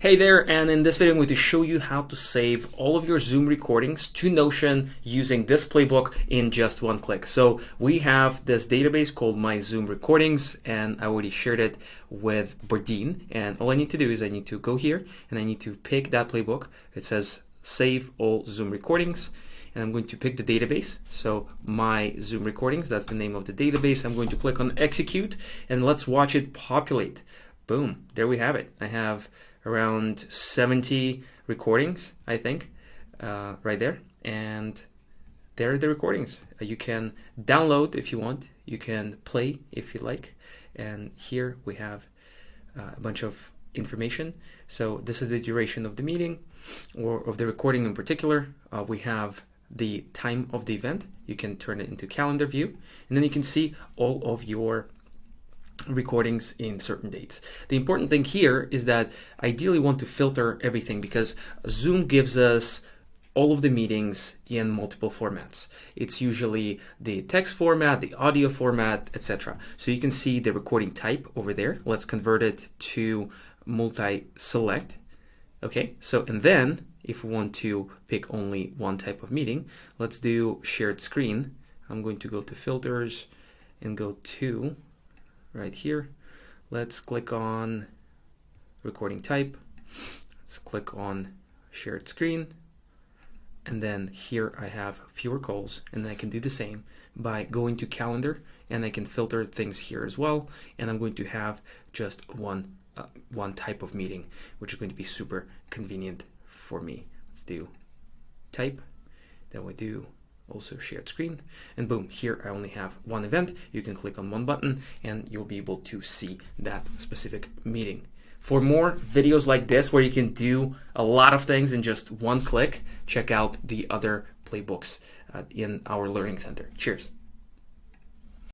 Hey there, and in this video I'm going to show you how to save all of your Zoom recordings to Notion using this playbook in just one click. So we have this database called My Zoom Recordings, and I already shared it with Bardeen, and all I need to do is I need to go here and I need to pick that playbook. It says save all Zoom recordings, and I'm going to pick the database. So My Zoom Recordings, that's the name of the database. I'm going to click on execute and let's watch it populate. Boom, there we have it. I have around 70 recordings, I think, right there. And there are the recordings. You can download if you want. You can play if you like. And here we have a bunch of information. So this is the duration of the meeting or of the recording in particular. We have the time of the event. You can turn it into calendar view. And then you can see all of your recordings in certain dates. The important thing here is that ideally want to filter everything because Zoom gives us all of the meetings in multiple formats. It's usually the text format, the audio format, etc. So you can see the recording type over there. Let's convert it to multi-select. Okay, so and then if we want to pick only one type of meeting, let's do shared screen. I'm going to go to filters and go to right here. Let's click on recording type. Let's click on shared screen. And then here I have fewer calls, and I can do the same by going to calendar, and I can filter things here as well. And I'm going to have just one type of meeting, which is going to be super convenient for me. Let's do type. Then we do also shared screen, and boom, here I only have one event. You can click on one button and you'll be able to see that specific meeting. For more videos like this where you can do a lot of things in just one click, check out the other playbooks in our learning center. Cheers.